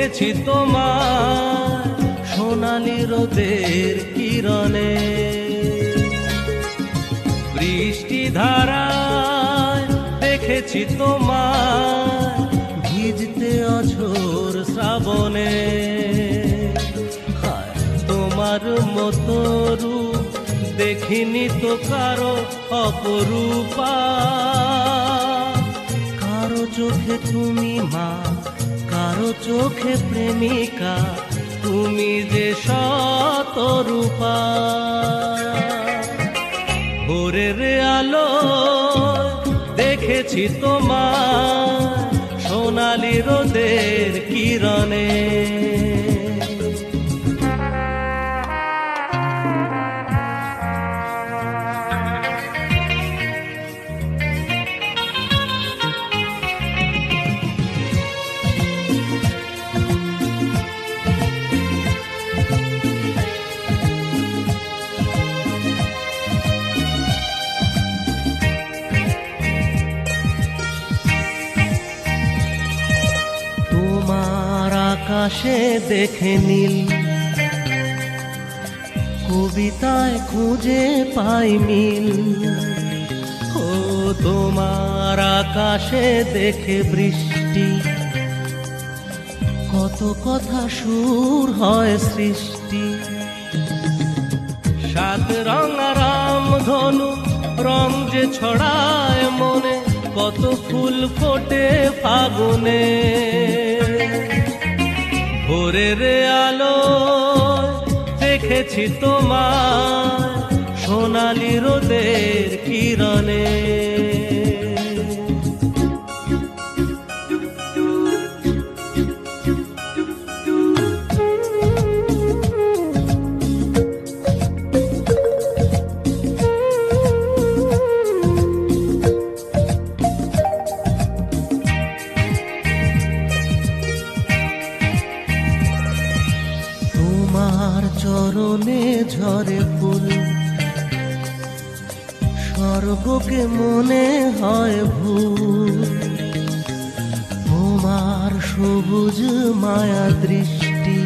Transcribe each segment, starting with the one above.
দেখেছি তোমার সোনালি রোদের কিরণে, বৃষ্টি ধারায় দেখেছি তোমার ভিজতে অঝোর শ্রাবণে। তোমার মতো রূপ দেখিনি তো কারো অপরূপা, কারো চোখে তুমি মা, কারো চোখে প্রেমিকা, তুমি যে শতরূপা। ভোরের আলো দেখেছি তোমার সোনালি রোদের কিরণে। আকাশে দেখে নীল, কবিতায় খুঁজে পাই মিল। ও তোমার আকাশে দেখে বৃষ্টি, কত কথা সুর হয় সৃষ্টি। সাত রঙারাম ধনু রং যে ছড়ায় মনে, কত ফুল ফোটে ফাগুনে। ভোরের আলো দেখেছি তোমার সোনালি রোদের কিরণে। চরণে ঝরে ফুল, স্বর্গকে মনে হয় ভুল। তোমার সবুজ মায়া দৃষ্টি,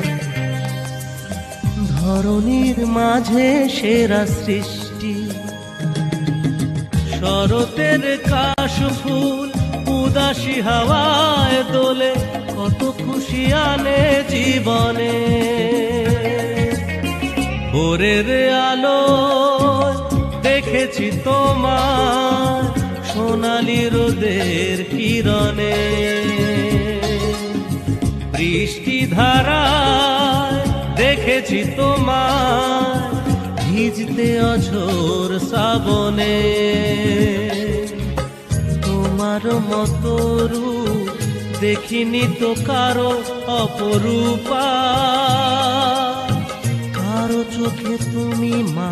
ধরণীর মাঝে সেরা সৃষ্টি। শরতের কাশ ফুল উদাসী হাওয়ায় দোলে, কত খুশি আনে জীবনে। ভোরের আলো দেখেছি তোমার সোনালি রোদের কিরণে, বৃষ্টি ধারায় দেখেছি তোমার ভিজতে অঝোর শ্রাবণে। তোমার মতো রূপ দেখিনি তো কারো অপরূপা, কারো চোখে তুমি মা,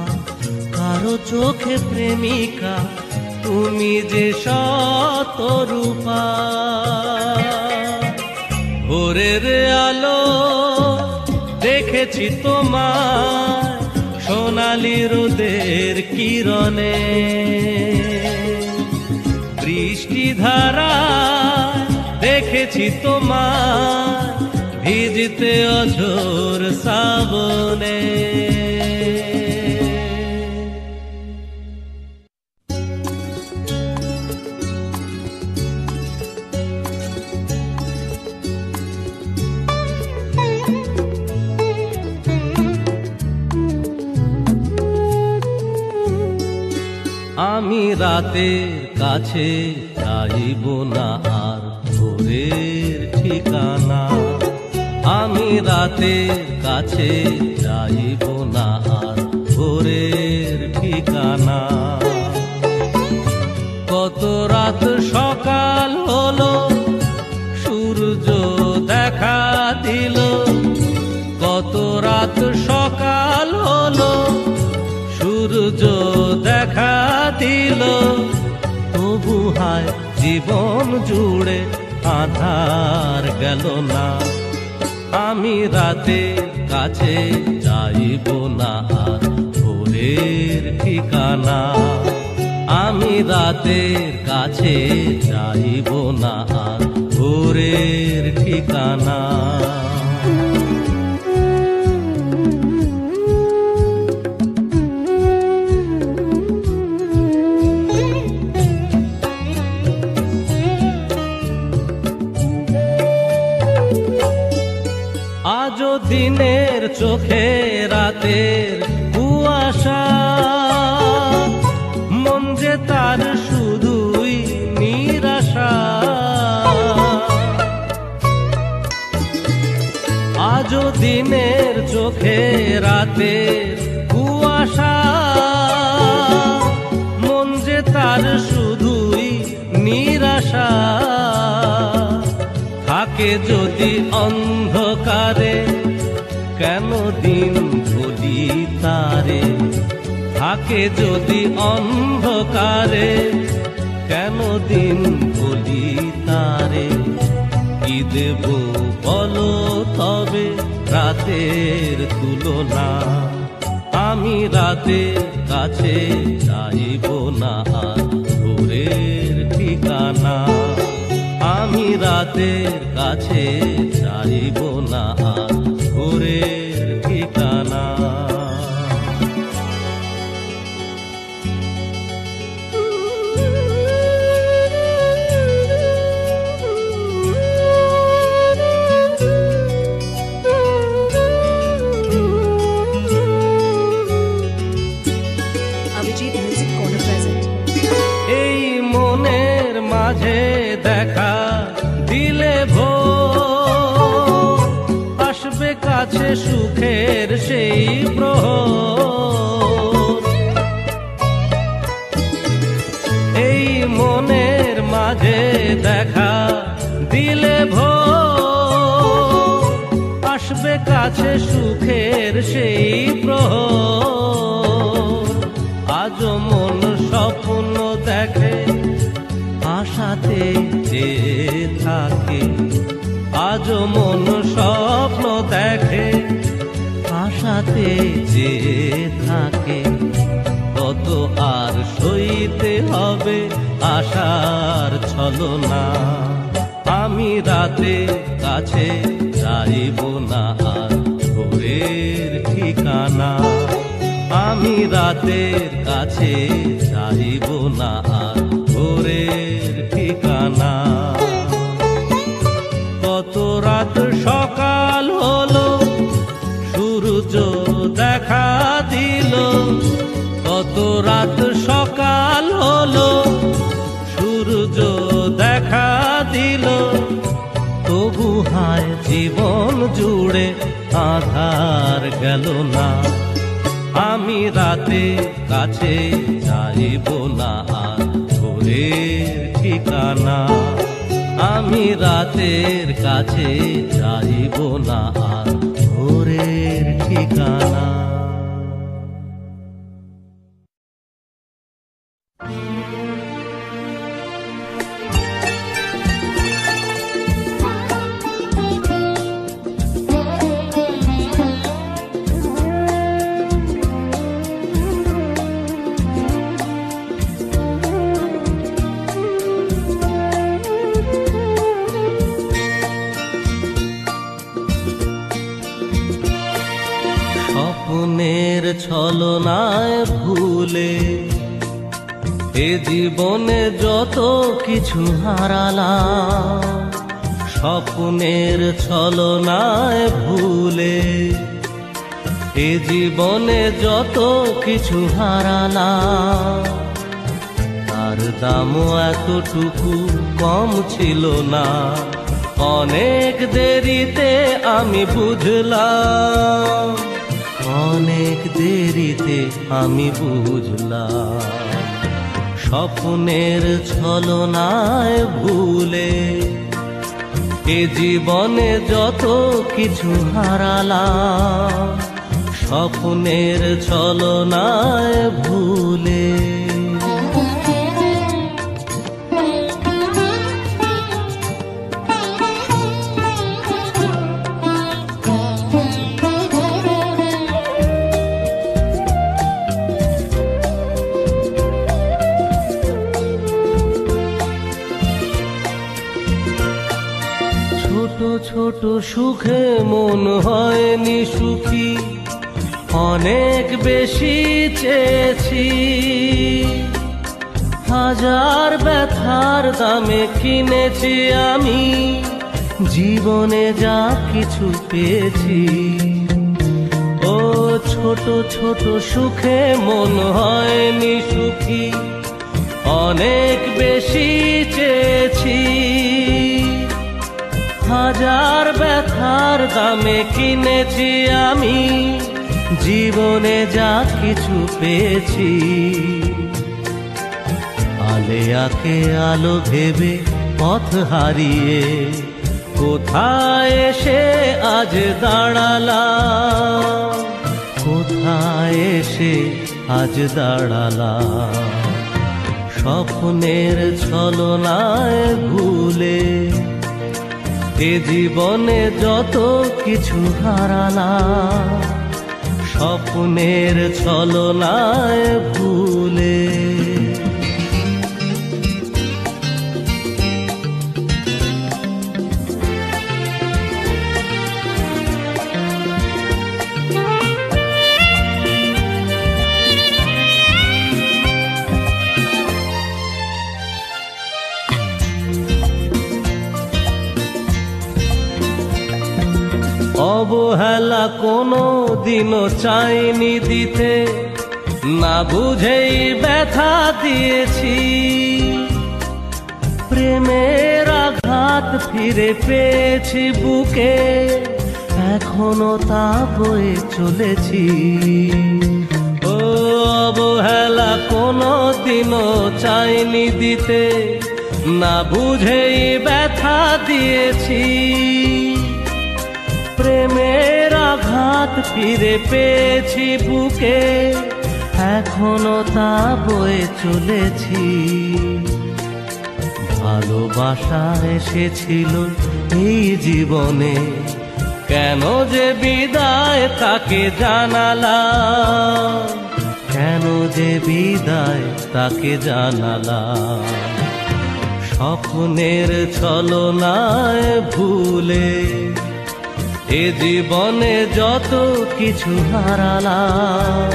কারো চোখে প্রেমিকা, তুমি যে শতরূপা। ভোরের আলো দেখেছি তোমার সোনালি রোদের কিরণে, বৃষ্টি ধারায় দেখেছি তোমার ভিজতে অঝোর শ্রাবণে। আমি রাতের কাছে চাইব না আর ভোরের ঠিকানা, আমি রাতের কাছে চাইব না আর ভোরের ঠিকানা। কত রাত সকাল হলো, সূর্য দেখা দিল, কত রাত সকাল হলো, সূর্য দেখা দিল। তবু হায় জীবন জুড়ে আধার গেল না, আমি রাতের কাছে যাইব না আর ভোরের ঠিকানা, আমি রাতের কাছে যাইব না আর ভোরের ঠিকানা। আজও দিনের চোখে রাতের কুয়াশা, মন যে তার শুধুই নিরাশা। আজও দিনের চোখে রাতের কুয়াশা, মন যে তার শুধুই নিরাশা। থাকে যদি অন্ধকারে কেন দিন বলি তারে, থাকে যদি অন্ধকারে কেন দিন বলি তারে। কি দেব বলো তবে রাতের তুলনা, আমি রাতের কাছে চাইব না আর ভোরের ঠিকানা। আমি রাতের কাছে চাইব না আর ভোরের ঠিকানা। এই মনের মাঝে দেখা দিলে ভোর, আসবে কাছে সুখের সেই প্রহর। এই মনের মাঝে দেখা দিলে ভোর, আসবে কাছে সুখের সেই প্রহর। আজও মন স্বপ্ন দেখে আশাতে যে থাকে, আজও মন স্বপ্ন দেখে আশাতে যে থাকে। কত আর সইতে হবে আশার ছলনা, আমি রাতের কাছে চাইব না আর ভোরের ঠিকানা। আমি রাতের কাছে চাইব না আর ভোরের ঠিকানা। কত রাত সকাল হলো সূর্য দেখা দিল, কত রাত সকাল হলো সূর্য দেখা দিল। তবু হায় জীবন জুড়ে আধার গেল না, আমি রাতের কাছে চাইব না আর ভোরের ঠিকানা। আমি রাতের কাছে চাইব না আর ভোরের ঠিকানা। স্বপ্নের ছলনায় ভুলে এ জীবনে যত কিছু হারালাম, স্বপ্নের ছলনায় ভুলে এ জীবনে যত কিছু হারালাম। তার দামও এতটুকু কম ছিল না, অনেক দেরিতে আমি বুঝলাম, অনেক দেরিতে আমি বুঝলাম। স্বপ্নের ছলনায় ভুলে এ জীবনে যত কিছু হারালাম, স্বপ্নের ছলনায় ভুলে। ছোট ছোট সুখে মন হয়নি সুখী, অনেক বেশি চেয়েছি। হাজার ব্যথার দামে কিনেছি আমি জীবনে যা কিছু পেয়েছি, ও ছোট ছোট সুখে মন হয়নি সুখী, অনেক বেশি চেয়েছি। হাজার ব্যথার দামে কিনেছি আমি জীবনে যা কিছু পেয়েছি। আলেয়াকে আলো ভেবে পথ হারিয়ে কোথায় এসে আজ দাঁড়ালাম, কোথায় এসে আজ দাঁড়ালাম। স্বপ্নের ছলনায় ভুলে এ জীবনে যত কিছু হারালাম, স্বপ্নের ছলনায় ভুলে। অবহেলা কোনো দিনও চাইনি দিতে, না বুঝেই ব্যথা দিয়েছি। প্রেমের আঘাত ফিরে পেয়েছি বুকে, এখনো তা বয়ে চলেছি। ও অবহেলা কোনো দিনও চাইনি দিতে, না বুঝেই ব্যথা দিয়েছি। প্রেমের আঘাত ফিরে পেয়েছি বুকে, এখনো তা বয়ে চলেছি। ভালোবাসা এসেছিল এই জীবনে, কেন যে বিদায় তাকে জানালাম, কেন যে বিদায় তাকে জানালাম। স্বপ্নের ছলনায় ভুলে এ জীবনে যত কিছু হারালাম,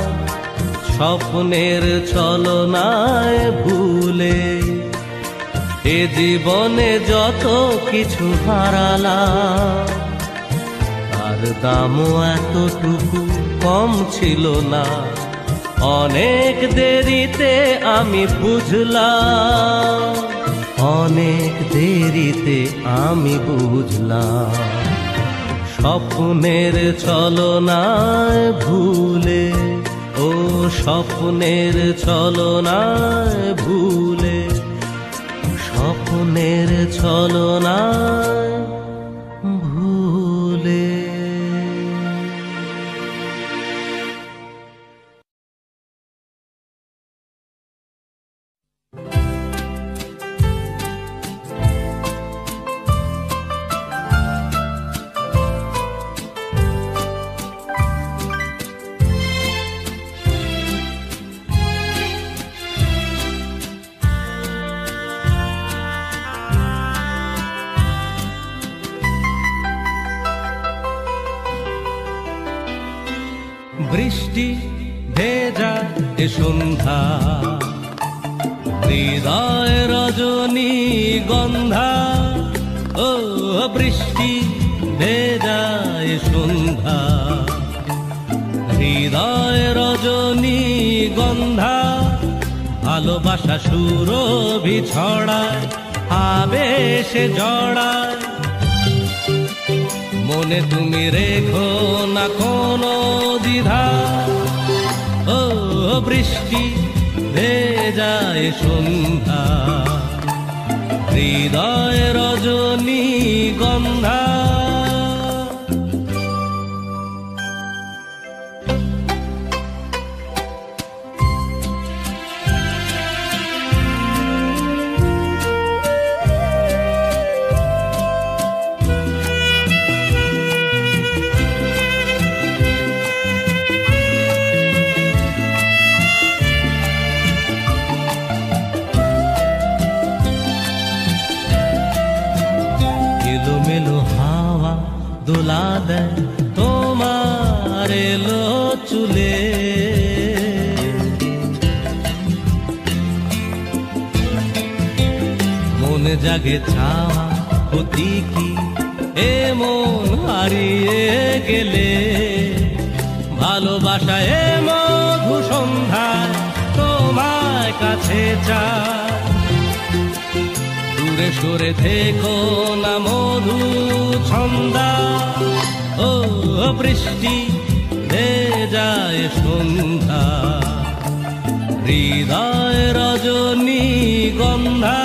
স্বপ্নের ছলনায় ভুলে এ জীবনে যত কিছু হারালাম। তার দামও এতটুকু কম ছিল না, অনেক দেরিতে আমি বুঝলাম, অনেক দেরিতে আমি বুঝলাম। স্বপ্নের ছলনায় ভুলে, ও স্বপ্নের ছলনায় ভুলে, স্বপ্নের ছলনায় ভুলে। বৃষ্টি ভেজা এ সন্ধ্যা, হৃদয় রজনী গন্ধা। ও বৃষ্টি ভেজা এ সন্ধ্যা, হৃদয় রজনী গন্ধা। ভালোবাসা সুরভি ছড়ায়, আবেশে জড়ায়। মনে তুমি রেখো না কোনো দ্বিধা। ও বৃষ্টি ভেজা এ সন্ধ্যা, হৃদয় রজনী গন্ধা। এলোমেলো হাওয়া দোলা দেয় তোমার এলো চুলে। মনে জাগে চাওয়া অতি কি এমন হারিয়ে গেলে, ভালোবাসা এ মধু সন্ধ্যায় তোমায় কাছে চায়। দূরে সরে থেকো না মধু ছন্দা, ও বৃষ্টি ভেজায় সন্ধ্যা, হৃদয় রজনী গন্ধা।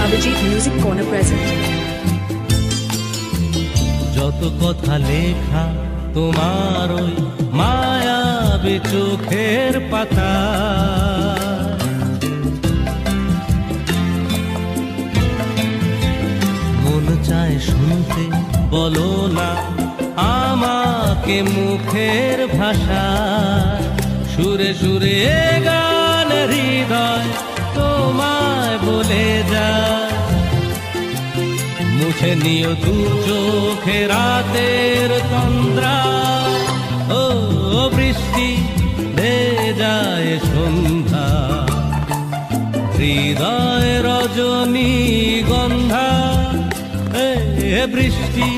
Abhijit Music Corner present. যত কথা লেখা তোমার ওই মায়াবী চোখের পাতা, মন চায় শুনতে, বলো না আমাকে মুখের ভাষা। সুরে সুরে গান হৃদয় তোমায় বলে যায়, মুছে নিও দু চোখে রাতের তন্দ্রা, ও বৃষ্টি ভেজায় সন্ধ্যা, হৃদয় রজনী গন্ধা। এ বৃষ্টি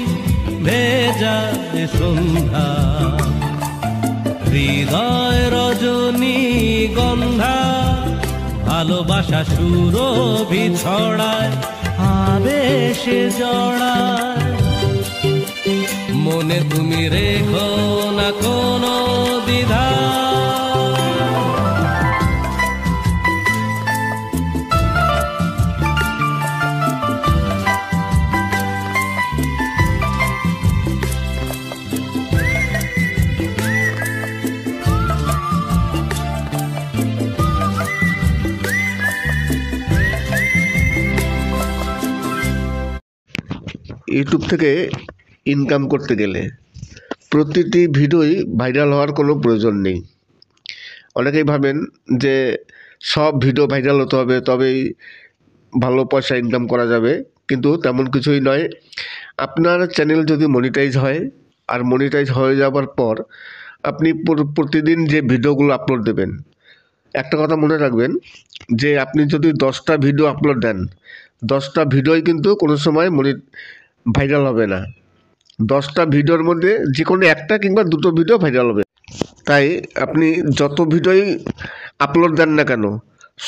ভেজায় সন্ধ্যা, হৃদয় রজনী গন্ধা। ভালোবাসা সুরভি ছড়ায়, আবেশে জড়ায়, মনে তুমি রেখো না কোনো দ্বিধা। ইউটিউব থেকে ইনকাম করতে গেলে প্রতিটি ভিডিওই ভাইরাল হওয়ার কোনো প্রয়োজন নেই। অনেকেই ভাবেন যে সব ভিডিও ভাইরাল হতে হবে তবেই ভালো পয়সা ইনকাম করা যাবে, কিন্তু তেমন কিছুই নয়। আপনার চ্যানেল যদি মনিটাইজ হয়, আর মনিটাইজ হয়ে যাওয়ার পর আপনি প্রতিদিন যে ভিডিওগুলো আপলোড দেবেন, একটা কথা মনে রাখবেন যে আপনি যদি 10টা ভিডিও আপলোড দেন, 10টা ভিডিওই কিন্তু কোনো সময় ভাইরাল হবে না। 10টা ভিডিওর মধ্যে যে কোনো একটা কিংবা দুটো ভিডিও ভাইরাল হবে। তাই আপনি যত ভিডিওই আপলোড দেন না কেন,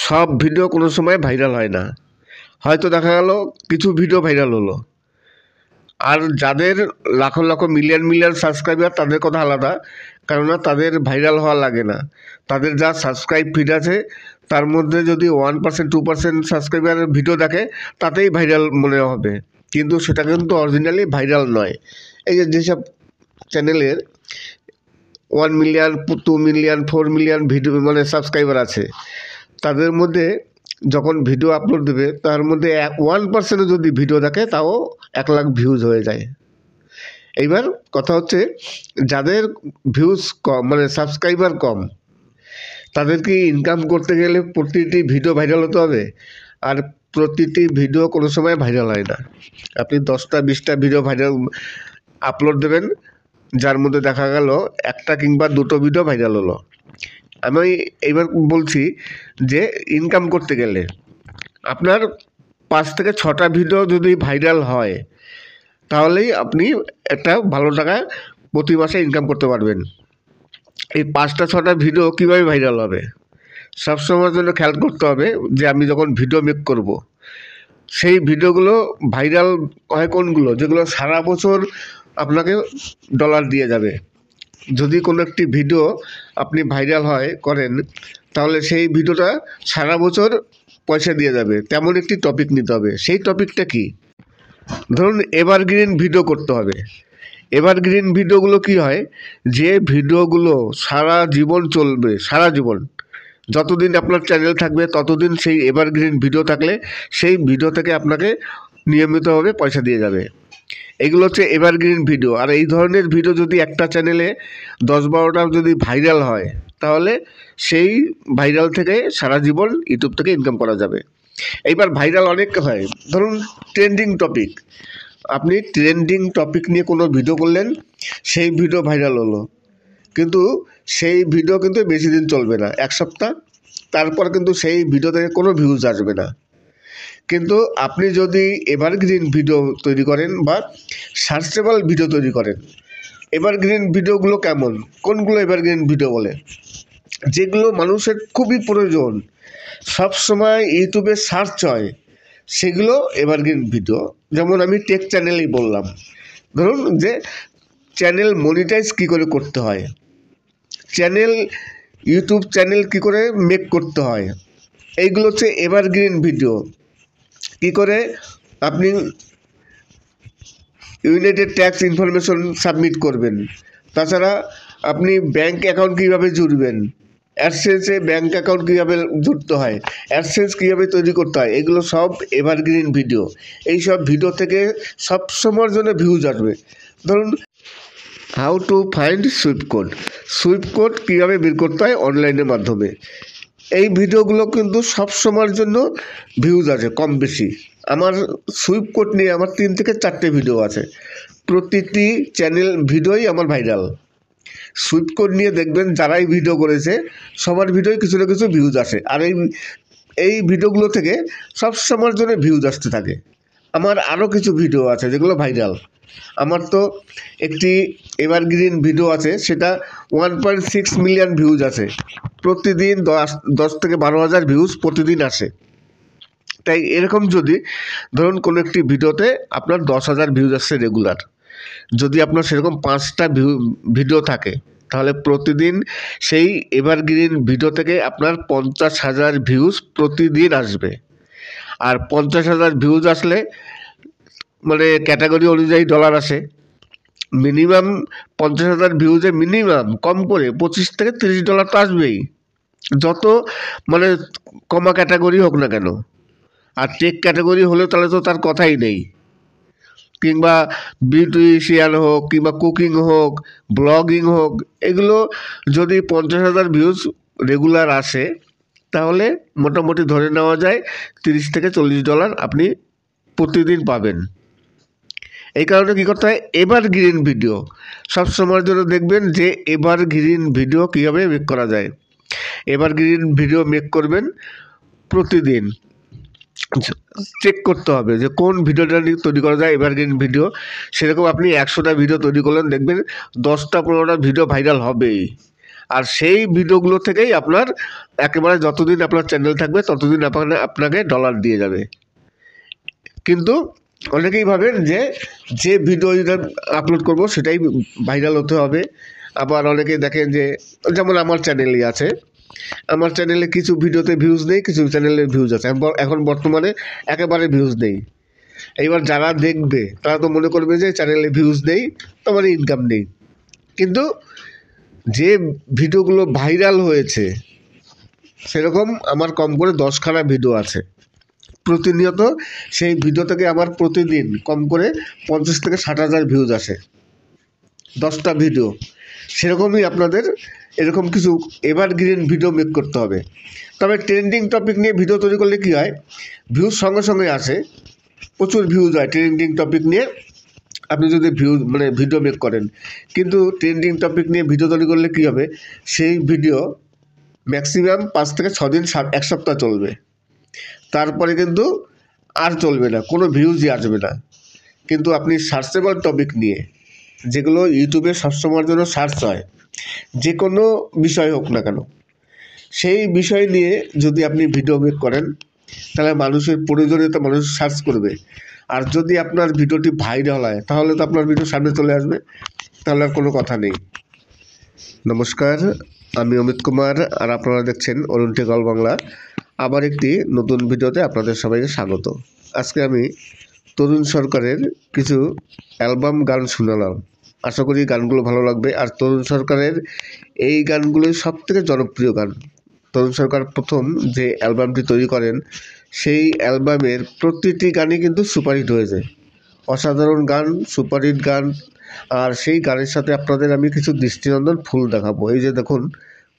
সব ভিডিও কোনো সময় ভাইরাল হয় না। হয়তো দেখা গেল কিছু ভিডিও ভাইরাল হলো, আর যাদের লাখো লাখো মিলিয়ন মিলিয়ন সাবস্ক্রাইবার তাদের কথা আলাদা, কেননা তাদের ভাইরাল হওয়া লাগে না। তাদের যা সাবস্ক্রাইব ফিড আছে তার মধ্যে যদি 1% 2% সাবস্ক্রাইবারের ভিডিও দেখে তাতেই ভাইরাল মনে হবে, কিন্তু সেটা কিন্তু অরিজিনালি ভাইরাল নয়। এই যেসব চ্যানেলের 1 মিলিয়ন 2 মিলিয়ন 4 মিলিয়ন ভিডিও মানে সাবস্ক্রাইবার আছে, তাদের মধ্যে যখন ভিডিও আপলোড দেবে তার মধ্যে 1% যদি ভিডিও দেখে তাও 1 লাখ ভিউজ হয়ে যায়। এইবার কথা হচ্ছে যাদের ভিউজ কম মানে সাবস্ক্রাইবার কম, তাদেরকে ইনকাম করতে গেলে প্রতিটি ভিডিও ভাইরাল হতে হবে, আর প্রতিটি ভিডিও কোনো সময় ভাইরাল হয় না। আপনি 10টা 20টা ভিডিও ভাইরাল আপলোড দেবেন, যার মধ্যে দেখা গেল একটা কিংবা দুটো ভিডিও ভাইরাল হলো। আমি এইবার বলছি যে ইনকাম করতে গেলে আপনার 5 থেকে 6টা ভিডিও যদি ভাইরাল হয় তাহলেই আপনি একটা ভালো টাকা প্রতি মাসে ইনকাম করতে পারবেন। এই 5টা 6টা ভিডিও কীভাবে ভাইরাল হবে সবসময়ের জন্য খেয়াল করতে হবে যে আমি যখন ভিডিও মেক করব, সেই ভিডিওগুলো ভাইরাল হয় কোনগুলো, যেগুলো সারা বছর আপনাকে ডলার দিয়ে যাবে। যদি কোনো একটি ভিডিও আপনি ভাইরাল করেন তাহলে সেই ভিডিওটা সারা বছর পয়সা দিয়ে যাবে, তেমন একটি টপিক নিতে হবে। সেই টপিকটা কি? ধরুন এভারগ্রিন ভিডিও করতে হবে। এভারগ্রিন ভিডিওগুলো কি হয়, যে ভিডিওগুলো সারা জীবন চলবে, সারা জীবন যতদিন আপনার চ্যানেল থাকবে ততদিন সেই এভারগ্রিন ভিডিও থাকলে সেই ভিডিও থেকে আপনাকে নিয়মিতভাবে পয়সা দিয়ে যাবে। এগুলো হচ্ছে এভারগ্রিন ভিডিও। আর এই ধরনের ভিডিও যদি একটা চ্যানেলে 10-12টা যদি ভাইরাল হয়, তাহলে সেই ভাইরাল থেকে সারা জীবন ইউটিউব থেকে ইনকাম করা যাবে। এইবার ভাইরাল অনেক হয়, ধরুন ট্রেন্ডিং টপিক, আপনি ট্রেন্ডিং টপিক নিয়ে কোনো ভিডিও করলেন, সেই ভিডিও ভাইরাল হলো, কিন্তু সেই ভিডিও কিন্তু বেশি দিন চলবে না, 1 সপ্তাহ, তারপর কিন্তু সেই ভিডিও থেকে কোনো ভিউজ আসবে না। কিন্তু আপনি যদি এভারগ্রিন ভিডিও তৈরি করেন বা সার্চেবল ভিডিও তৈরি করেন, এভারগ্রিন ভিডিওগুলো কেমন, কোনগুলো এভারগ্রিন ভিডিও বলে, যেগুলো মানুষের খুবই প্রয়োজন, সব সময় ইউটিউবে সার্চ হয়, সেগুলো এভারগ্রিন ভিডিও। যেমন আমি টেক চ্যানেলেই বললাম, ধরুন যে চ্যানেল মনিটাইজ কী করে করতে হয়, ইউটিউব চ্যানেল কী করে মেক করতে হয়, এইগুলো হচ্ছে এভারগ্রিন ভিডিও। কী করে আপনি ইউনাইটেড ট্যাক্স ইনফরমেশন সাবমিট করবেন, তাছাড়া আপনি ব্যাঙ্ক অ্যাকাউন্ট কীভাবে জুড়বেন, অ্যাডসেন্সে ব্যাঙ্ক অ্যাকাউন্ট কীভাবে জুড়তে হয়, অ্যাডসেন্স কীভাবে তৈরি করতে হয়, এগুলো সব এভারগ্রিন ভিডিও। এই সব ভিডিও থেকে সব সময়ের জন্য ভিউজ আসবে। ধরুন how to find sweep code কীভাবে বের করতে হয় অনলাইনের মাধ্যমে, এই ভিডিওগুলো কিন্তু সব সময়ের জন্য ভিউজ আছে কম বেশি। আমার সুইপ কোড নিয়ে আমার 3 থেকে 4টে ভিডিও আছে, প্রতিটি চ্যানেল ভিডিওই আমার ভাইরাল। সুইপ কোড নিয়ে দেখবেন যারাই ভিডিও করেছে সবার ভিডিওয় কিছু না কিছু ভিউজ আসে, আর এই ভিডিওগুলো থেকে সব সময়ের জন্য ভিউজ আসতে থাকে। আমার আরও কিছু ভিডিও আছে যেগুলো ভাইরাল। আমার তো একটি এভারগ্রিন ভিডিও আছে, সেটা 1.6 মিলিয়ন ভিউজ আছে, প্রতিদিন 10 থেকে 12,000 ভিউজ প্রতিদিন আসে। তাই এরকম যদি ধরুন কোনো একটি ভিডিওতে আপনার 10,000 ভিউজ আসছে রেগুলার, যদি আপনার সেরকম 5টা ভিডিও থাকে, তাহলে প্রতিদিন সেই এভারগ্রিন ভিডিও থেকে আপনার 50,000 ভিউজ প্রতিদিন আসবে। আর 50,000 ভিউজ আসলে মানে ক্যাটাগরি অনুযায়ী ডলার আসে। মিনিমাম 50,000 ভিউজে মিনিমাম কম করে $25 থেকে $30 তো আসবেই, যত মানে কমা ক্যাটাগরি হোক না কেন। আর টেক ক্যাটাগরি হলে তাহলে তো তার কথাই নেই, কিংবা বিউটিশিয়ান হোক, কিংবা কুকিং হোক, ব্লগিং হোক, এগুলো যদি 50,000 ভিউজ রেগুলার আসে, তাহলে মোটামুটি ধরে নেওয়া যায় $30 থেকে $40 আপনি প্রতিদিন পাবেন। এই কারণে কী করতে হয়, এভারগ্রিন ভিডিও সব সময়ের জন্য দেখবেন যে এভারগ্রিন ভিডিও কীভাবে মেক করা যায়। এভারগ্রিন ভিডিও মেক করবেন, প্রতিদিন চেক করতে হবে যে কোন ভিডিওটা নিয়ে তৈরি করা যায় এভারগ্রিন ভিডিও। সেরকম আপনি 100টা ভিডিও তৈরি করলেন, দেখবেন 10-15টা ভিডিও ভাইরাল হবেই। আর সেই ভিডিওগুলো থেকেই আপনার একেবারে যতদিন আপনার চ্যানেল থাকবে ততদিন আপনাকে ডলার দিয়ে যাবে। কিন্তু অনেকেই ভাবেন যে ভিডিও আপলোড করব সেটাই ভাইরাল হতে হবে। আবার অনেকে দেখেন যে, যেমন আমার চ্যানেলই আছে, আমার চ্যানেলে কিছু ভিডিওতে ভিউজ নেই, কিছু চ্যানেলে ভিউজ আছে, এখন বর্তমানে একেবারে ভিউজ নেই। এইবার যারা দেখবে তারা তো মনে করবে যে চ্যানেলে ভিউজ নেই, তোমার ইনকাম নেই। কিন্তু যে ভিডিওগুলো ভাইরাল হয়েছে, সেরকম আমার কম করে 10খানা ভিডিও আছে, প্রতিনিয়ত সেই ভিডিও থেকে আমার প্রতিদিন কম করে 50 থেকে 60,000 ভিউজ আসে, 10টা ভিডিও। সেরকমই আপনাদের এরকম কিছু এভারগ্রিন ভিডিও মেক করতে হবে। তবে ট্রেন্ডিং টপিক নিয়ে ভিডিও তৈরি করলে কী হয়, ভিউজ সঙ্গে সঙ্গে আসে, প্রচুর ভিউজ হয় ট্রেন্ডিং টপিক নিয়ে আপনি যদি ভিডিও মেক করেন। কিন্তু ট্রেন্ডিং টপিক নিয়ে ভিডিও তৈরি করলে কী হবে, সেই ভিডিও ম্যাক্সিমাম 5 থেকে 6 দিন 1 সপ্তাহ চলবে, তারপরে কিন্তু আর চলবে না, কোনো ভিউজই আসবে না। কিন্তু আপনি সার্চেবল টপিক নিয়ে, যেগুলো ইউটিউবে সবসময়ের জন্য সার্চ হয়, যে কোনো বিষয় হোক না কেন, সেই বিষয় নিয়ে যদি আপনি ভিডিও মেক করেন, তাহলে মানুষের প্রয়োজনীয়তা মানুষ সার্চ করবে। আর যদি আপনার ভিডিওটি ভাইরাল হয়, তাহলে তো আপনার ভিডিও সামনে চলে আসবে, তাহলে আর কোনো কথা নেই। নমস্কার, আমি অমিত কুমার, আর আপনারা দেখছেন অরুণ টেক অল বাংলা। আবার একটি নতুন ভিডিওতে আপনাদের সবাইকে স্বাগত। আজকে আমি তরুণ সরকারের কিছু অ্যালবাম গান শোনালাম, আশা করি গানগুলো ভালো লাগবে। আর তরুণ সরকারের এই গানগুলোই সবথেকে জনপ্রিয় গান। তরুণ সরকার প্রথম যে অ্যালবামটি তৈরি করেন, সেই অ্যালবামের প্রতিটি গানই কিন্তু সুপারহিট হয়েছে, অসাধারণ গান, সুপারহিট গান। আর সেই গানের সাথে আপনাদের আমি কিছু দৃষ্টিনন্দন ফুল দেখাবো। এই যে দেখুন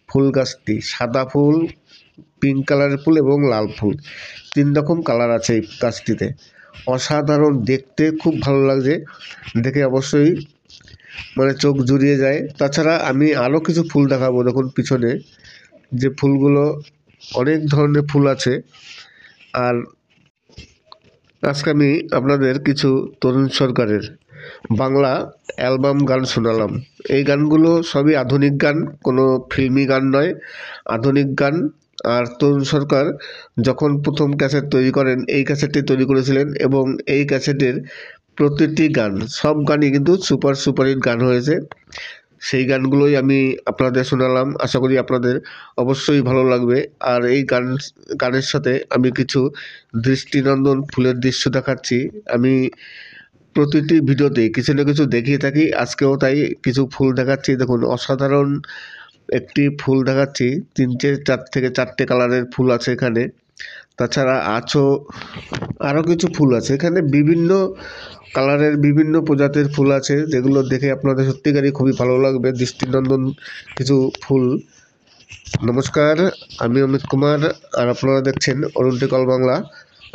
ফুল গাছটি, সাদা ফুল, পিঙ্ক কালারের ফুল এবং লাল ফুল, 3 রকম কালার আছে এই গাছটিতে। অসাধারণ দেখতে, খুব ভালো লাগছে দেখে, অবশ্যই মানে চোখ জুড়িয়ে যায়। তাছাড়া আমি আরও কিছু ফুল দেখাবো। দেখুন পিছনে যে ফুলগুলো, অনেক ধরনের ফুল আছে। আর আজকে আমি আপনাদের কিছু তরুণ সরকারের বাংলা অ্যালবাম গান শোনালাম। এই গানগুলো সবই আধুনিক গান, কোনো ফিল্মি গান নয়, আধুনিক গান। আর তরুণ সরকার যখন প্রথম ক্যাসেট তৈরি করেন, এই ক্যাসেটটি তৈরি করেছিলেন এবং এই ক্যাসেটের প্রতিটি গান, সব গানই কিন্তু সুপারহিট গান হয়েছে। সেই গানগুলোই আমি আপনাদের শোনালাম। আশা করি আপনাদের অবশ্যই ভালো লাগবে। আর এই গানের সাথে আমি কিছু দৃষ্টিনন্দন ফুলের দৃশ্য দেখাচ্ছি। আমি প্রতিটি ভিডিওতেই কিছু না কিছু দেখিয়ে থাকি, আজকেও তাই কিছু ফুল দেখাচ্ছি। দেখুন অসাধারণ একটি ফুল দেখাচ্ছি, 4 থেকে 4টে কালারের ফুল আছে এখানে। তাছাড়া আরও কিছু ফুল আছে এখানে, বিভিন্ন কালারের বিভিন্ন প্রজাতির ফুল আছে, যেগুলো দেখে আপনাদের সত্যিকারই খুবই ভালো লাগবে। দৃষ্টিনন্দন কিছু ফুল। নমস্কার, আমি অমিত কুমার, আর আপনারা দেখছেন অরুণ টেকল বাংলা।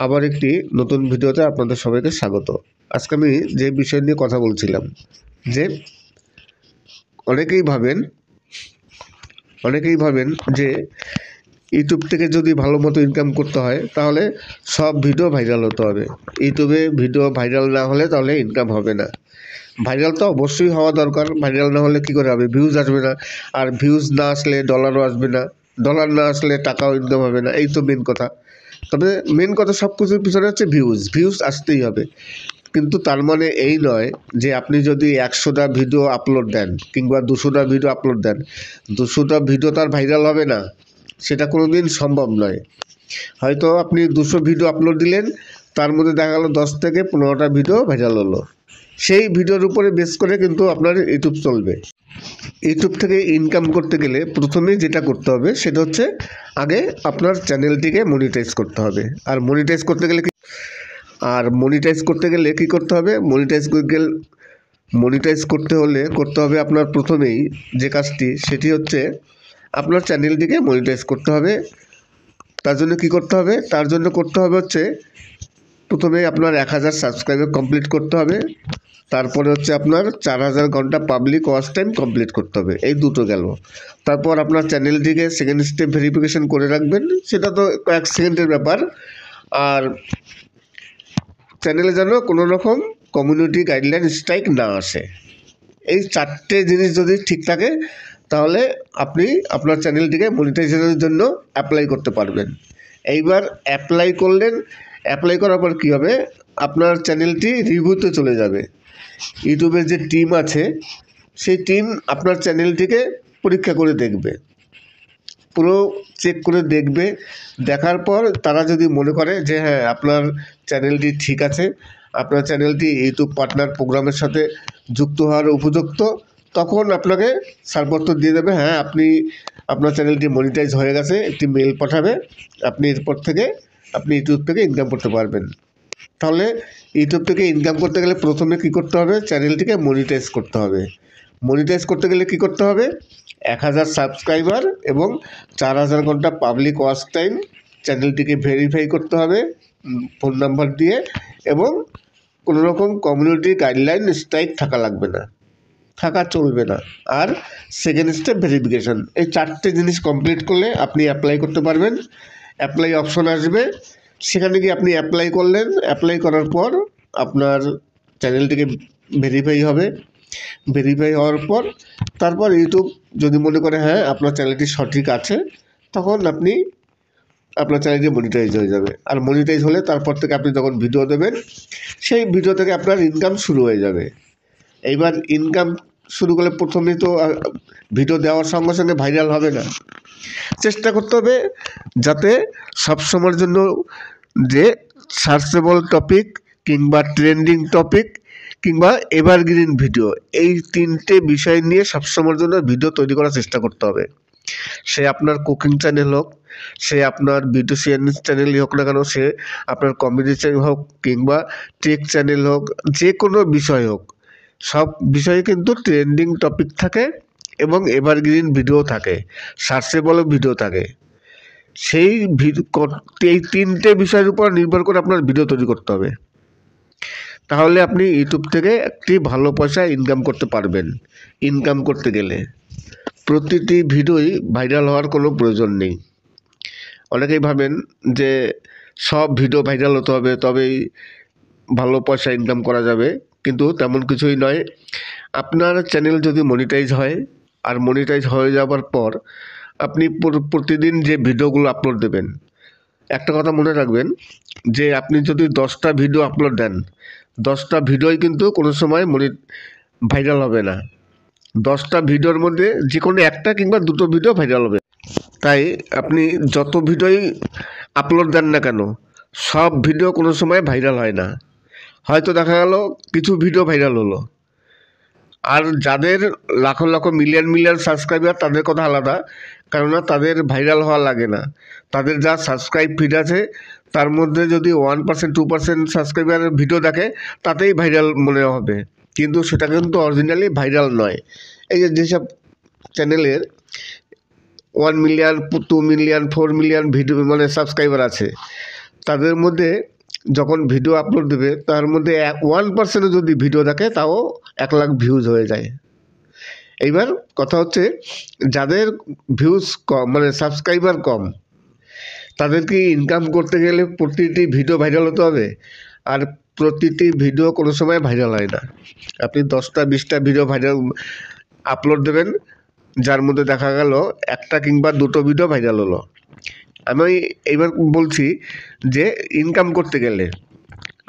আবার একটি নতুন ভিডিওতে আপনাদের সবাইকে স্বাগত। আজকে আমি যে বিষয় নিয়ে কথা বলছিলাম, যে অনেকেই ভাবেন যে ইউটিউব থেকে যদি ভালো মতো ইনকাম করতে হয় তাহলে সব ভিডিও ভাইরাল হতে হবে। ইউটিউবে ভিডিও ভাইরাল না হলে তাহলে ইনকাম হবে না। ভাইরাল তো অবশ্যই হওয়া দরকার, ভাইরাল না হলে কী করে হবে? ভিউজ আসবে না, আর ভিউজ না আসলে ডলারও আসবে না, ডলার না আসলে টাকাও ইনকাম হবে না। এই তো মেন কথা। তবে মেন কথা সব কিছুর পিছনে হচ্ছে ভিউজ আসতেই হবে। কিন্তু তার মানে এই নয় যে আপনি যদি 100টা ভিডিও আপলোড দেন কিংবা 200টা ভিডিও আপলোড দেন, 200টা ভিডিও তার ভাইরাল হবে না, সেটা কোনো দিন সম্ভব নয়। হয়তো আপনি 200 ভিডিও আপলোড দিলেন, তার মধ্যে দেখা গেল 10 থেকে 15টা ভিডিও ভাইরাল হলো। সেই ভিডিওর উপরে বেস করে কিন্তু আপনার ইউটিউব চলবে। ইউটিউব থেকে ইনকাম করতে গেলে প্রথমেই যেটা করতে হবে সেটা হচ্ছে আগে আপনার চ্যানেলটিকে মনিটাইজ করতে হবে। আর মনিটাইজ করতে গেলে কী করতে হবে? মনিটাইজ করতে হবে আপনার প্রথমেই যে কাজটি, সেটি হচ্ছে আপনার চ্যানেলটিকে মনিটাইজ করতে হবে। তার জন্য কী করতে হবে? তার জন্য করতে হবে হচ্ছে প্রথমে আপনার 1000 সাবস্ক্রাইবার কমপ্লিট করতে হবে। তারপরে হচ্ছে আপনার 4000 ঘন্টা পাবলিক ওয়াচ টাইম কমপ্লিট করতে হবে। এই দুটো গেল। তারপর আপনার চ্যানেলটিকে সেকেন্ড স্টেপ ভেরিফিকেশন করে রাখবেন, সেটা তো কয়েক সেকেন্ডের ব্যাপার। আর চ্যানেলে যেন কোনো রকম কমিউনিটি গাইডলাইন স্ট্রাইক না আসে। এই 4টে জিনিস যদি ঠিক থাকে তাহলে আপনি আপনার চ্যানেলটিকে মনিটাইজেশনের জন্য অ্যাপ্লাই করতে পারবেন। এইবার অ্যাপ্লাই করার পর কী হবে? আপনার চ্যানেলটি রিভিউতে চলে যাবে। ইউটিউবের যে টিম আছে সেই টিম আপনার চ্যানেলটিকে পরীক্ষা করে দেখবে, পুরো চেক করে দেখবে। দেখার পর তারা যদি মনে করে যে হ্যাঁ আপনার চ্যানেলটি ঠিক আছে, আপনার চ্যানেলটি ইউটিউব পার্টনার প্রোগ্রামের সাথে যুক্ত হওয়ার উপযুক্ত, তখন আপনাকে ছাড়পত্র দিয়ে দেবে। হ্যাঁ আপনার চ্যানেলটি মনিটাইজ হয়ে গেছে, একটি মেল পাঠাবে। আপনি এরপর থেকে ইউটিউব থেকে ইনকাম করতে পারবেন। তাহলে ইউটিউব থেকে ইনকাম করতে গেলে প্রথমে কী করতে হবে? চ্যানেলটিকে মনিটাইজ করতে হবে। মনিটাইজ করতে গেলে কী করতে হবে? 1000 সাবস্ক্রাইবার এবং 4000 ঘন্টা পাবলিক ওয়াচ টাইম, চ্যানেলটিকে ভেরিফাই করতে হবে ফোন নাম্বার দিয়ে, এবং কোনো রকম কমিউনিটি গাইডলাইন স্ট্রাইক থাকা চলবে না। আর সেকেন্ড স্টেপ ভেরিফিকেশন, এই 4টে জিনিস কমপ্লিট করলে আপনি অ্যাপ্লাই করতে পারবেন। অ্যাপ্লাই অপশন আসবে, সেখানে গিয়ে আপনি অ্যাপ্লাই করলেন। অ্যাপ্লাই করার পর আপনার চ্যানেলটিকে ভেরিফাই হওয়ার পর তারপর ইউটিউব যদি মনে করে হ্যাঁ আপনার চ্যানেলটি সঠিক আছে, তখন আপনার চ্যানেলটি মনিটাইজ হয়ে যাবে। আর মনিটাইজ হলে তারপর থেকে আপনি যখন ভিডিও দেবেন, সেই ভিডিও থেকে আপনার ইনকাম শুরু হয়ে যাবে। এইবার ইনকাম শুরু করলে প্রথমে তো ভিডিও দেওয়ার সঙ্গে সঙ্গে ভাইরাল হবে না। চেষ্টা করতে হবে যাতে সবসময়ের জন্য যে সার্চেবল টপিক কিংবা ট্রেন্ডিং টপিক কিংবা এভারগ্রিন ভিডিও, এই 3টে বিষয় নিয়ে সবসময়ের জন্য ভিডিও তৈরি করার চেষ্টা করতে হবে। সে আপনার কুকিং চ্যানেল হোক, সে আপনার বিউটিশিয়ান চ্যানেলই হোক না কেন, সে আপনার কমেডি চ্যানেল হোক কিংবা টেক চ্যানেল হোক, যে কোনো বিষয় হোক, সব বিষয়ে কিন্তু ট্রেন্ডিং টপিক থাকে এবং এভারগ্রিন ভিডিও থাকে, সার্চেবল ভিডিও থাকে। সেই এই তিনটে বিষয়ের উপর নির্ভর করে আপনার ভিডিও তৈরি করতে হবে, তাহলে আপনি ইউটিউব থেকে একটি ভালো পয়সা ইনকাম করতে পারবেন। ইনকাম করতে গেলে প্রতিটি ভিডিওই ভাইরাল হওয়ার কোনো প্রয়োজন নেই। অনেকেই ভাবেন যে সব ভিডিও ভাইরাল হতে হবে তবেই ভালো পয়সা ইনকাম করা যাবে, কিন্তু তেমন কিছুই নয়। আপনার চ্যানেল যদি মনিটাইজ হয়, আর মনিটাইজ হয়ে যাওয়ার পর আপনি প্রতিদিন যে ভিডিওগুলো আপলোড দেবেন, একটা কথা মনে রাখবেন যে আপনি যদি 10টা ভিডিও আপলোড দেন, 10টা ভিডিওই কিন্তু কোনো সময় ভাইরাল হবে না। 10টা ভিডিওর মধ্যে যে কোনো একটা কিংবা দুটো ভিডিও ভাইরাল হবে। তাই আপনি যত ভিডিওই আপলোড দেন না কেন, সব ভিডিও কোনো সময় ভাইরাল হয় না। হয়তো দেখা গেল কিছু ভিডিও ভাইরাল হলো, আর যাদের লাখো লাখো মিলিয়ন মিলিয়ন সাবস্ক্রাইবার তাদের কথা আলাদা, কেননা তাদের ভাইরাল হওয়া লাগে না। তাদের যা সাবস্ক্রাইব ফিড আছে তার মধ্যে যদি 1% 2% সাবস্ক্রাইবারের ভিডিও দেখে তাতেই ভাইরাল মনে হবে, কিন্তু সেটা কিন্তু অরিজিনালি ভাইরাল নয়। এই যেসব চ্যানেলের 1 মিলিয়ন 2 মিলিয়ন 4 মিলিয়ন ভিডিও মানে সাবস্ক্রাইবার আছে, তাদের মধ্যে যখন ভিডিও আপলোড দেবে তার মধ্যে 1% যদি ভিডিও দেখে তাও 1 লাখ ভিউজ হয়ে যায়। এইবার কথা হচ্ছে যাদের ভিউজ কম মানে সাবস্ক্রাইবার কম, তাদেরকে ইনকাম করতে গেলে প্রতিটি ভিডিও ভাইরাল হতে হবে, আর প্রতিটি ভিডিও কোনো সময় ভাইরাল হয় না। আপনি 10টা 20টা ভিডিও ভাইরাল আপলোড দেবেন, যার মধ্যে দেখা গেল একটা কিংবা দুটো ভিডিও ভাইরাল হলো। আমি এইবার বলছি যে ইনকাম করতে গেলে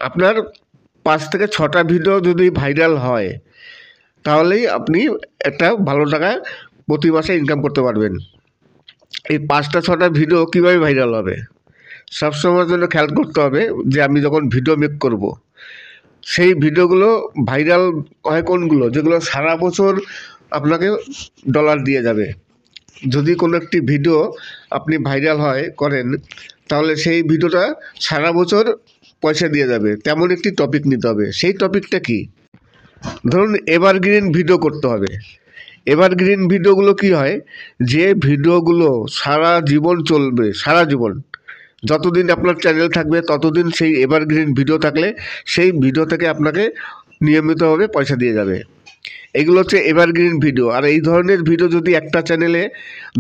আপনার 5 থেকে 6টা ভিডিও যদি ভাইরাল হয়, তাহলেই আপনি একটা ভালো টাকা প্রতি মাসে ইনকাম করতে পারবেন। এই 5টা 6টা ভিডিও কীভাবে ভাইরাল হবে, সবসময়ের জন্য খেয়াল করতে হবে যে আমি যখন ভিডিও মেক করব, সেই ভিডিওগুলো ভাইরাল হয় কোনগুলো, যেগুলো সারা বছর আপনাকে ডলার দিয়ে যাবে। যদি কোনো একটি ভিডিও আপনি ভাইরাল করেন, তাহলে সেই ভিডিওটা সারা বছর পয়সা দিয়ে যাবে, তেমন একটি টপিক নিতে হবে। সেই টপিকটা কি? ধরুন এভারগ্রিন ভিডিও করতে হবে। এভারগ্রিন ভিডিওগুলো কি হয়, যে ভিডিওগুলো সারা জীবন চলবে, সারা জীবন যতদিন আপনার চ্যানেল থাকবে ততদিন সেই এভারগ্রিন ভিডিও থাকলে সেই ভিডিও থেকে আপনাকে নিয়মিতভাবে পয়সা দিয়ে যাবে। এগুলো হচ্ছে এভারগ্রিন ভিডিও। আর এই ধরনের ভিডিও যদি একটা চ্যানেলে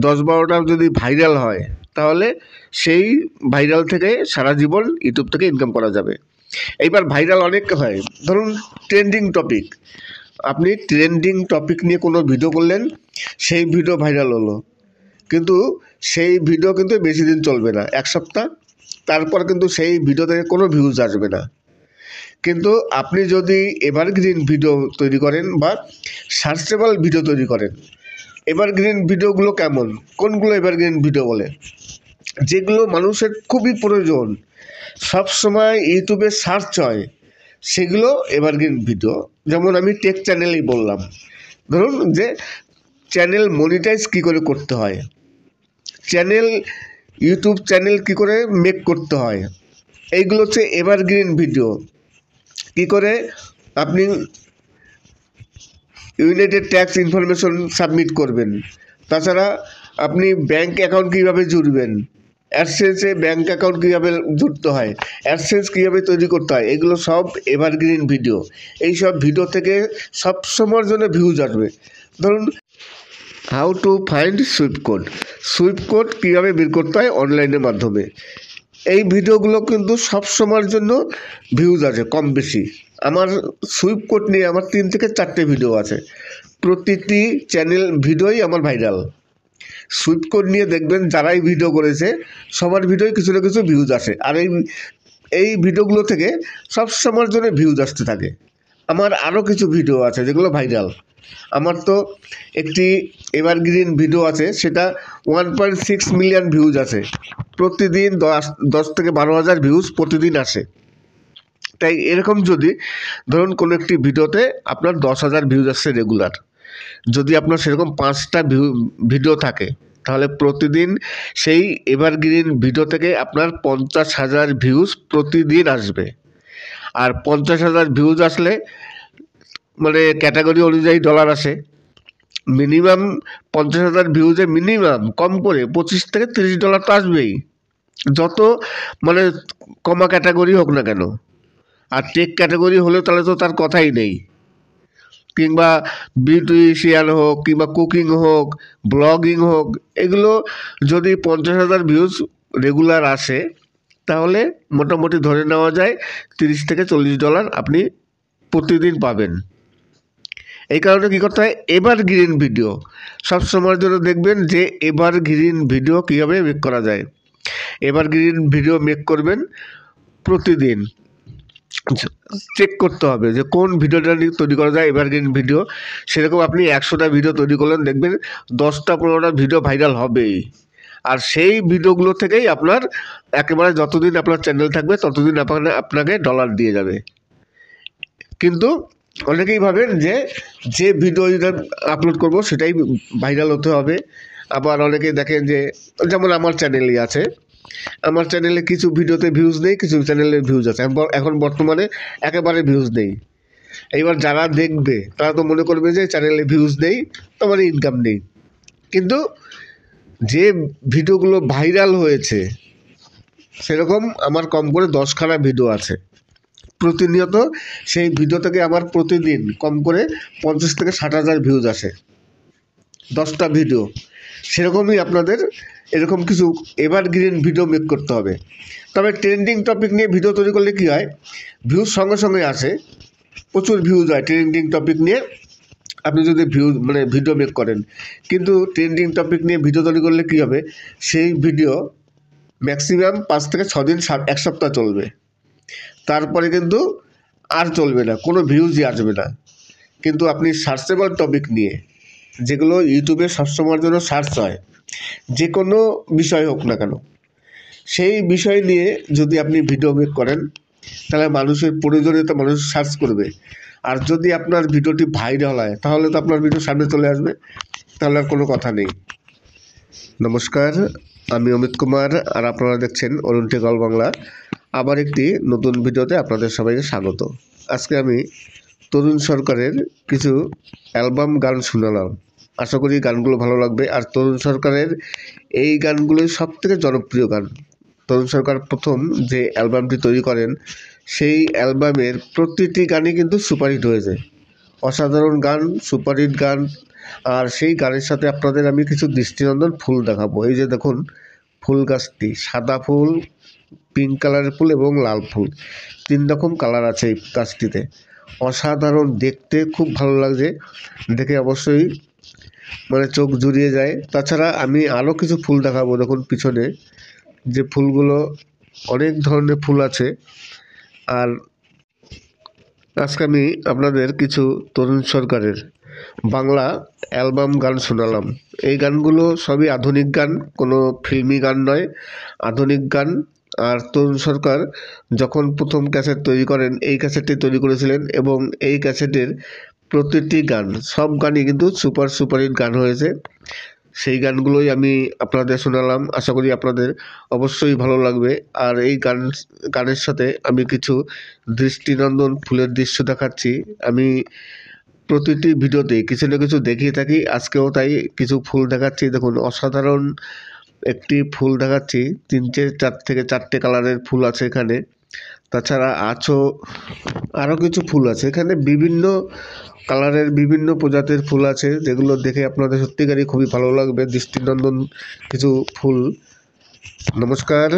10-12টা যদি ভাইরাল হয়, তাহলে সেই ভাইরাল থেকে সারা জীবন ইউটিউব থেকে ইনকাম করা যাবে। এইবার ভাইরাল অনেক হয়, ধরুন ট্রেন্ডিং টপিক, আপনি ট্রেন্ডিং টপিক নিয়ে কোনো ভিডিও করলেন, সেই ভিডিও ভাইরাল হলো, কিন্তু সেই ভিডিও কিন্তু বেশি দিন চলবে না, 1 সপ্তাহ, তারপর কিন্তু সেই ভিডিও থেকে কোনো ভিউজ আসবে না। কিন্তু আপনি যদি এভারগ্রিন ভিডিও তৈরি করেন বা সার্চেবল ভিডিও তৈরি করেন, এভারগ্রিন ভিডিওগুলো কেমন, কোনগুলো এভারগ্রিন ভিডিও বলে, যেগুলো মানুষের খুবই প্রয়োজন, সবসময় ইউটিউবে সার্চ হয়, সেগুলো এভারগ্রিন ভিডিও। যেমন আমি টেক চ্যানেলেই বললাম, ধরুন যে চ্যানেল মনিটাইজ কী করে করতে হয়, ইউটিউব চ্যানেল কী করে মেক করতে হয়, এইগুলো হচ্ছে এভারগ্রিন ভিডিও। কী করে আপনি ইউনাইটেড ট্যাক্স ইনফরমেশন সাবমিট করবেন, তাছাড়া আপনি ব্যাঙ্ক অ্যাকাউন্ট কীভাবে জুড়বেন, অ্যাডসেন্সে ব্যাঙ্ক অ্যাকাউন্ট কীভাবে জুড়তে হয়, অ্যাডসেন্স কীভাবে তৈরি করতে হয়, এগুলো সব এভারগ্রিন ভিডিও। এই সব ভিডিও থেকে সবসময়ের জন্য ভিউজ আসবে। ধরুন how to find sweep code কীভাবে বের করতে হয় অনলাইনের মাধ্যমে, এই ভিডিওগুলো কিন্তু সব সময়ের জন্য ভিউজ আছে কম বেশি। আমার সুইপ কোড নিয়ে আমার 3 থেকে 4টে ভিডিও আছে, প্রতিটি চ্যানেল ভিডিওই আমার ভাইরাল। সুইপ কোড নিয়ে দেখবেন যারাই ভিডিও করেছে সবার ভিডিওয় কিছু না কিছু ভিউজ আসে, আর এই ভিডিওগুলো থেকে সব সময়ের জন্য ভিউজ আসতে থাকে। আমার আরও কিছু ভিডিও আছে যেগুলো ভাইরাল। আমার তো একটি এভারগ্রিন ভিডিও আছে, সেটা 1.6 মিলিয়ন ভিউজ আছে, প্রতিদিন 10 থেকে 12,000 ভিউজ প্রতিদিন আসে। তাই এরকম যদি ধরুন কোনো একটি ভিডিওতে আপনার 10,000 ভিউজ আসছে রেগুলার, যদি আপনার সেরকম 5টা ভিডিও থাকে, তাহলে প্রতিদিন সেই এভারগ্রিন ভিডিও থেকে আপনার 50,000 ভিউজ প্রতিদিন আসবে। আর 50,000 ভিউজ আসলে মানে ক্যাটাগরি অনুযায়ী ডলার আসে। মিনিমাম 50,000 ভিউজে মিনিমাম কম করে $25 থেকে $30 তো আসবেই, যত মানে কমা ক্যাটাগরি হোক না কেন। আর টেক ক্যাটাগরি হলে তাহলে তো তার কথাই নেই, কিংবা বিউটিশিয়ান হোক, কিংবা কুকিং হোক, ব্লগিং হোক, এগুলো যদি 50,000 ভিউজ রেগুলার আসে তাহলে মোটামুটি ধরে নেওয়া যায় $30 থেকে $40 আপনি প্রতিদিন পাবেন। এই কারণে কী করতে হয়, এভারগ্রিন ভিডিও সবসময়ের জন্য দেখবেন যে এভারগ্রিন ভিডিও কীভাবে মেক করা যায়। এভারগ্রিন ভিডিও মেক করবেন প্রতিদিন, চেক করতে হবে যে কোন ভিডিওটা নিয়ে তৈরি করা যায় এভারগ্রিন ভিডিও। সেরকম আপনি 100টা ভিডিও তৈরি করলেন, দেখবেন 10টা-15টা ভিডিও ভাইরাল হবেই। আর সেই ভিডিওগুলো থেকেই আপনার একেবারে যতদিন আপনার চ্যানেল থাকবে ততদিন আপনাকে ডলার দিয়ে যাবে। কিন্তু অনেকেই ভাবেন যে ভিডিও আপলোড করব সেটাই ভাইরাল হতে হবে। আবার অনেকেই দেখেন যে, যেমন আমার চ্যানেলই আছে, আমার চ্যানেলে কিছু ভিডিওতে ভিউজ নেই, কিছু চ্যানেলে ভিউজ আছে। এখন বর্তমানে একেবারে ভিউজ নেই। এইবার যারা দেখবে তারা তো মনে করবে যে চ্যানেলে ভিউজ নেই, তোমার ইনকাম নেই। কিন্তু যে ভিডিওগুলো ভাইরাল হয়েছে সেরকম আমার কম করে 10খানা ভিডিও আছে। প্রতিনিয়ত সেই ভিডিও থেকে আমার প্রতিদিন কম করে 50,000 থেকে 60,000 ভিউজ আসে, 10টা ভিডিও। সেরকমই আপনাদের এরকম কিছু এভারগ্রিন ভিডিও মেক করতে হবে। তবে ট্রেন্ডিং টপিক নিয়ে ভিডিও তৈরি করলে কী হয়, ভিউজ সঙ্গে সঙ্গে আসে, প্রচুর ভিউজ হয় ট্রেন্ডিং টপিক নিয়ে আপনি যদি ভিডিও মেক করেন। কিন্তু ট্রেন্ডিং টপিক নিয়ে ভিডিও তৈরি করলে কী হবে, সেই ভিডিও ম্যাক্সিমাম 5 থেকে 6 দিন, 1 সপ্তাহ চলবে, তারপরে কিন্তু আর চলবে না, কোনো ভিউজই আসবে না। কিন্তু আপনি সার্চেবল টপিক নিয়ে, যেগুলো ইউটিউবে সবসময়ের জন্য সার্চ হয়, যে কোনো বিষয় হোক না কেন, সেই বিষয় নিয়ে যদি আপনি ভিডিও মেক করেন তাহলে মানুষের প্রয়োজনীয়তা মানুষ সার্চ করবে। আর যদি আপনার ভিডিওটি ভাইরাল হয় তাহলে তো আপনার ভিডিও সামনে চলে আসবে, তাহলে আর কোনো কথা নেই। নমস্কার, আমি অমিত কুমার, আর আপনারা দেখছেন অরুণ টেক অল বাংলা। আবার একটি নতুন ভিডিওতে আপনাদের সবাইকে স্বাগত। আজকে আমি তরুণ সরকারের কিছু অ্যালবাম গান শোনালাম, আশা করি গানগুলো ভালো লাগবে। আর তরুণ সরকারের এই গানগুলোই সবথেকে জনপ্রিয় গান। তরুণ সরকার প্রথম যে অ্যালবামটি তৈরি করেন সেই অ্যালবামের প্রতিটি গানই কিন্তু সুপারহিট হয়েছে, অসাধারণ গান, সুপারহিট গান। আর সেই গানের সাথে আপনাদের আমি কিছু দৃষ্টিনন্দন ফুল দেখাবো। এই যে দেখুন ফুল গাছটি, সাদা ফুল, পিঙ্ক কালারের ফুল এবং লাল ফুল, 3 রকম কালার আছে এই গাছটিতে। অসাধারণ দেখতে, খুব ভালো লাগছে দেখে, অবশ্যই চোখ জুড়িয়ে যায়। তাছাড়া আমি আরও কিছু ফুল দেখাবো। দেখুন পিছনে যে ফুলগুলো, অনেক ধরনের ফুল আছে। আর আজকে আমি আপনাদের কিছু তরুণ সরকারের বাংলা অ্যালবাম গান শোনালাম। এই গানগুলো সবই আধুনিক গান, কোনো ফিল্মি গান নয়, আধুনিক গান। আর তরুণ সরকার যখন প্রথম ক্যাসেট তৈরি করেন এই ক্যাসেটটি তৈরি করেছিলেন, এবং এই ক্যাসেটের প্রতিটি গান, সব গানই কিন্তু সুপারহিট গান হয়েছে। সেই গানগুলোই আমি আপনাদের শোনালাম, আশা করি আপনাদের অবশ্যই ভালো লাগবে। আর এই গানের সাথে আমি কিছু দৃষ্টিনন্দন ফুলের দৃশ্য দেখাচ্ছি। আমি প্রতিটি ভিডিওতেই কিছু না কিছু দেখিয়ে থাকি, আজকেও তাই কিছু ফুল দেখাচ্ছি। দেখুন অসাধারণ একটি ফুল দেখাচ্ছি, 4 থেকে 4টে কালারের ফুল আছে এখানে। তাছাড়া আরও কিছু ফুল আছে এখানে, বিভিন্ন কালারের বিভিন্ন প্রজাতির ফুল আছে, যেগুলো দেখে আপনাদের সত্যিকারই খুবই ভালো লাগবে, দৃষ্টিনন্দন কিছু ফুল। নমস্কার,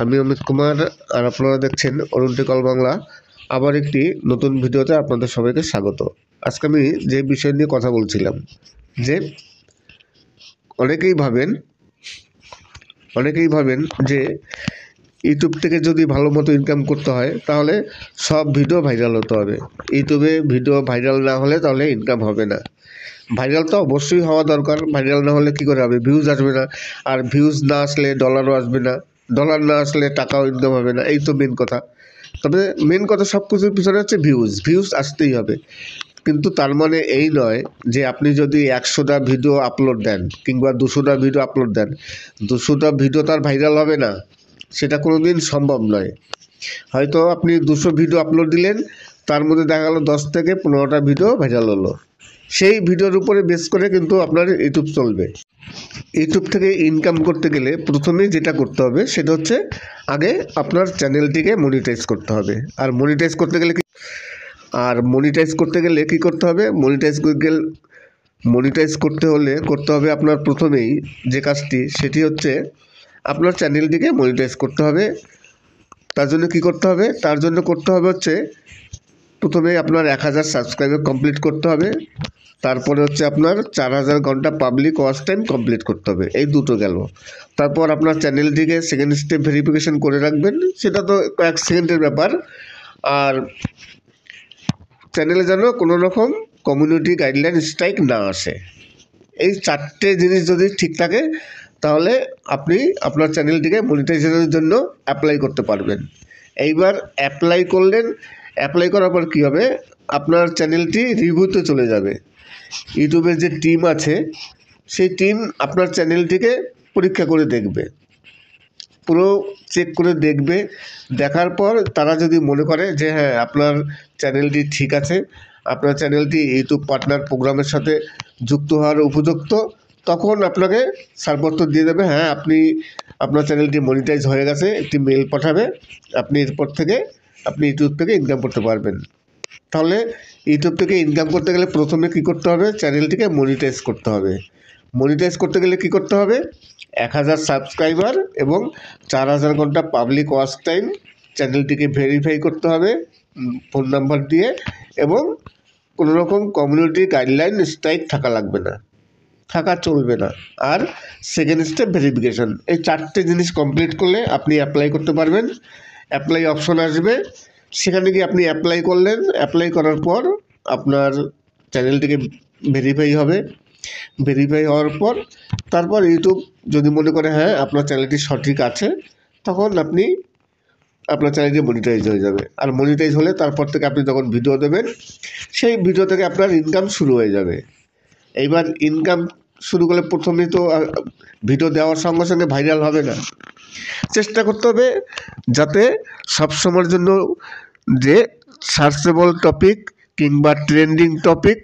আমি অমিত কুমার, আর আপনারা দেখছেন অরুণ টেক অল বাংলা। আবার একটি নতুন ভিডিওতে আপনাদের সবাইকে স্বাগত। আজকে আমি যে বিষয় নিয়ে কথা বলছিলাম, যে অনেকেই ভাবেন যে ইউটিউব থেকে যদি ভালো মতো ইনকাম করতে হয় তাহলে সব ভিডিও ভাইরাল হতে হবে। ইউটিউবে ভিডিও ভাইরাল না হলে তাহলে ইনকাম হবে না। ভাইরাল তো অবশ্যই হওয়া দরকার, ভাইরাল না হলে কী করে হবে, ভিউজ আসবে না। আর ভিউজ না আসলে ডলারও আসবে না, ডলার না আসলে টাকাও ইনকাম হবে না। এই তো মেন কথা। তবে মেন কথা সব কিছুর পিছনে হচ্ছে ভিউজ আসতেই হবে। কিন্তু তার মানে এই নয় যে আপনি যদি 100টা ভিডিও আপলোড দেন কিংবা 200টা ভিডিও আপলোড দেন, 200টা ভিডিও তার ভাইরাল হবে না, সেটা কোনো দিন সম্ভব নয়। হয়তো আপনি 200 ভিডিও আপলোড দিলেন, তার মধ্যে দেখা গেল 10 থেকে 15টা ভিডিও ভাইরাল হলো। সেই ভিডিওর উপরে বেস করে কিন্তু আপনার ইউটিউব চলবে। ইউটিউব থেকে ইনকাম করতে গেলে প্রথমেই যেটা করতে হবে সেটা হচ্ছে আগে আপনার চ্যানেলটিকে মনিটাইজ করতে হবে। আর মনিটাইজ করতে গেলে কি করতে হবে? মনিটাইজ করতে হলে করতে হবে আপনার প্রথমেই যে কাজটি, সেটি হচ্ছে আপনার চ্যানেলটিকে মনিটাইজ করতে হবে। তার জন্য কি করতে হবে? তার জন্য করতে হবে হচ্ছে প্রথমে আপনার 1000 সাবস্ক্রাইবার কমপ্লিট করতে হবে। তারপরে হচ্ছে আপনার 4000 ঘন্টা পাবলিক ওয়াচ টাইম কমপ্লিট করতে হবে। এই দুটো গেল। তারপর আপনার চ্যানেলটিকে সেকেন্ড স্টেপ ভেরিফিকেশন করে রাখবেন, সেটা তো কয়েক সেকেন্ডের ব্যাপার। আর চ্যানেলে যেন কোনো রকম কমিউনিটি গাইডলাইন স্ট্রাইক না আসে। এই 4টে জিনিস যদি ঠিক থাকে তাহলে আপনি আপনার চ্যানেলটিকে মনিটাইজেশনের জন্য অ্যাপ্লাই করতে পারবেন। এইবার অ্যাপ্লাই করার পর কী হবে? আপনার চ্যানেলটি রিভিউতে চলে যাবে। ইউটিউবের যে টিম আছে সেই টিম আপনার চ্যানেলটিকে পরীক্ষা করে দেখবে, পুরো চেক করে দেখবে। দেখার পর তারা যদি মনে করে যে হ্যাঁ আপনার চ্যানেলটি ঠিক আছে, আপনার চ্যানেলটি ইউটিউব পার্টনার প্রোগ্রামের সাথে যুক্ত হওয়ার উপযুক্ত, তখন আপনাকে ছাড়পত্র দিয়ে দেবে। হ্যাঁ আপনার চ্যানেলটি মনিটাইজ হয়ে গেছে, একটি মেল পাঠাবে। আপনি এরপর থেকে আপনি ইউটিউব থেকে ইনকাম করতে পারবেন। তাহলে ইউটিউব থেকে ইনকাম করতে গেলে প্রথমে কী করতে হবে? চ্যানেলটিকে মনিটাইজ করতে হবে। মনিটাইজ করতে গেলে কী করতে হবে? 1000 সাবস্ক্রাইবার এবং 4000 ঘন্টা পাবলিক ওয়াচ টাইম চ্যানেলটিকে ভেরিফাই করতে হবে ফোন নাম্বার দিয়ে, এবং কোনো রকম কমিউনিটি গাইডলাইন স্ট্রাইক থাকা লাগবে না, থাকা চলবে না। আর সেকেন্ড স্টেপ ভেরিফিকেশন, এই 4টে জিনিস কমপ্লিট করলে আপনি অ্যাপ্লাই করতে পারবেন। অ্যাপ্লাই অপশন আসবে, সেখানে গিয়ে আপনি অ্যাপ্লাই করলেন। অ্যাপ্লাই করার পর আপনার চ্যানেলটিকে ভেরিফাই হবে। ভেরিফাই হওয়ার পর তারপর ইউটিউব যদি মনে করে হ্যাঁ আপনার চ্যানেলটি সঠিক আছে, তখন আপনার চ্যানেলটি মনিটাইজ হয়ে যাবে। আর মনিটাইজ হলে তারপর থেকে আপনি যখন ভিডিও দেবেন, সেই ভিডিও থেকে আপনার ইনকাম শুরু হয়ে যাবে। এইবার ইনকাম শুরু করলে প্রথমেই তো ভিডিও দেওয়ার সঙ্গে সঙ্গে ভাইরাল হবে না। চেষ্টা করতে হবে যাতে সবসময়ের জন্য যে সার্চেবল টপিক কিংবা ট্রেন্ডিং টপিক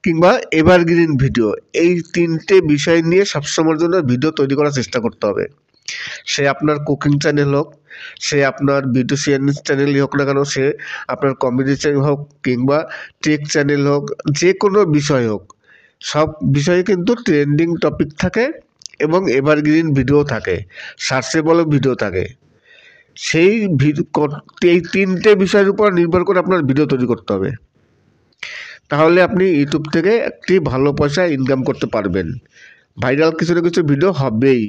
কিংবা এভারগ্রিন ভিডিও, এই 3টে বিষয় নিয়ে সবসময়ের জন্য ভিডিও তৈরি করার চেষ্টা করতে হবে। সে আপনার কুকিং চ্যানেল হোক, সে আপনার বিউটিশিয়ান চ্যানেলই হোক না কেন, সে আপনার কমেডি চ্যানেল হোক কিংবা টেক চ্যানেল হোক, যে কোনো বিষয় হোক, সব বিষয়ে কিন্তু ট্রেন্ডিং টপিক থাকে এবং এভারগ্রিন ভিডিও থাকে, সার্চেবল ভিডিও থাকে। এই 3টে বিষয়ের উপর নির্ভর করে আপনার ভিডিও তৈরি করতে হবে। তাহলে আপনি ইউটিউব থেকে একটি ভালো পয়সা ইনকাম করতে পারবেন। ভাইরাল কিছু না কিছু ভিডিও হবেই।